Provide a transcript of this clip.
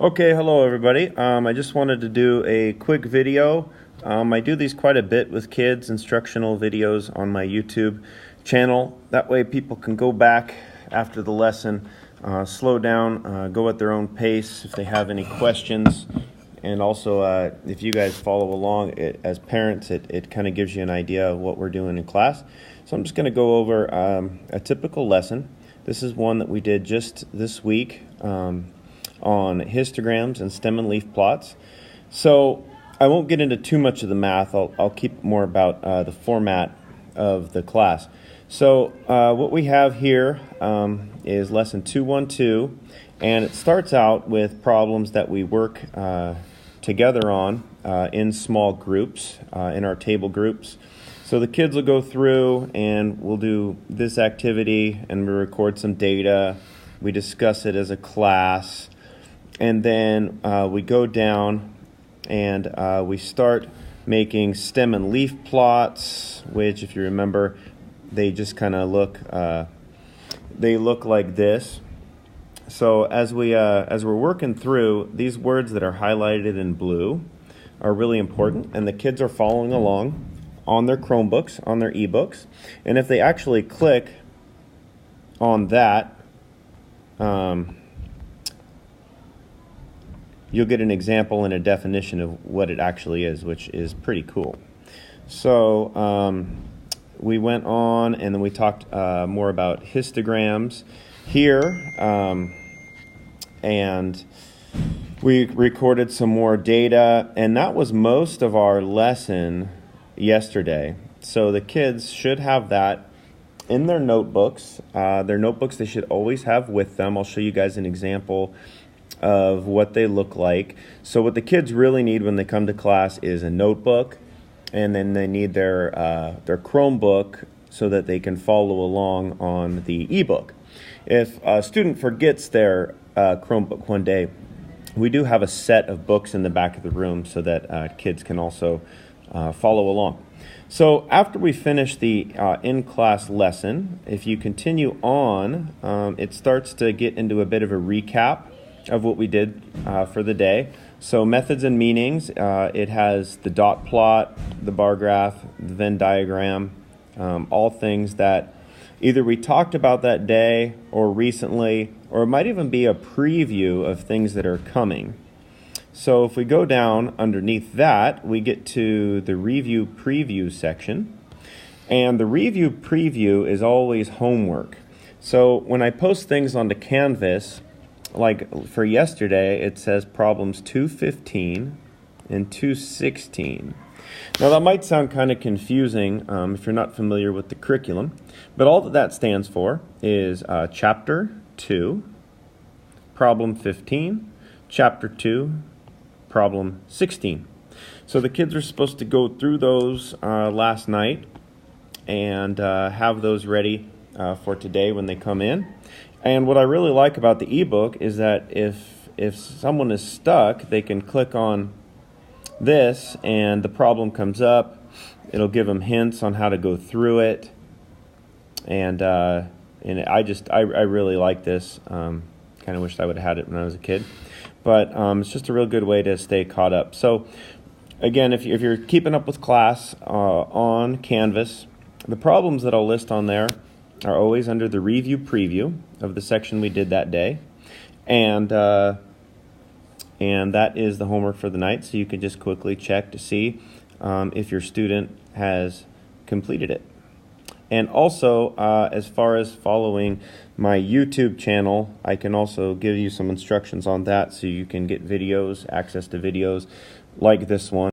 Okay, hello everybody. I just wanted to do a quick video. I do these quite a bit with kids, instructional videos on my YouTube channel. That way people can go back after the lesson, slow down, go at their own pace if they have any questions. And also, if you guys follow along as parents, it kind of gives you an idea of what we're doing in class. So I'm just going to go over a typical lesson. This is one that we did just this week on histograms and stem and leaf plots. So I won't get into too much of the math. I'll keep more about the format of the class. So what we have here is lesson 212, and it starts out with problems that we work together on in small groups, in our table groups. So the kids will go through and we'll do this activity and we record some data. We discuss it as a class. And then we go down and we start making stem and leaf plots, which, if you remember, they just kind of look like this. So as we're working through, these words that are highlighted in blue are really important, and the kids are following along on their Chromebooks, on their ebooks. And if they actually click on that, you'll get an example and a definition of what it actually is, which is pretty cool. So we went on and then we talked more about histograms here, and we recorded some more data, and that was most of our lesson yesterday. So the kids should have that in their notebooks. Their notebooks they should always have with them. I'll show you guys an example of what they look like. So what the kids really need when they come to class is a notebook, and then they need their Chromebook so that they can follow along on the ebook. If a student forgets their Chromebook one day, we do have a set of books in the back of the room so that kids can also follow along. So after we finish the in-class lesson, if you continue on, it starts to get into a bit of a recap of what we did for the day. So methods and meanings, it has the dot plot, the bar graph, the Venn diagram, all things that either we talked about that day or recently, or it might even be a preview of things that are coming. So if we go down underneath that, we get to the review preview section. And the review preview is always homework. So when I post things onto Canvas, like for yesterday, it says problems 215 and 216. Now that might sound kind of confusing if you're not familiar with the curriculum, but all that stands for is Chapter 2, Problem 15, Chapter 2, Problem 16. So the kids are supposed to go through those last night and have those ready for today when they come in. And what I really like about the ebook is that if someone is stuck, they can click on this and the problem comes up. It'll give them hints on how to go through it. And I really like this. Kind of wished I would have had it when I was a kid. But it's just a real good way to stay caught up. So again, if you're keeping up with class on Canvas, the problems that I'll list on there are always under the review preview of the section we did that day. And that is the homework for the night, so you can just quickly check to see if your student has completed it. And also, as far as following my YouTube channel, I can also give you some instructions on that so you can get videos, access to videos like this one.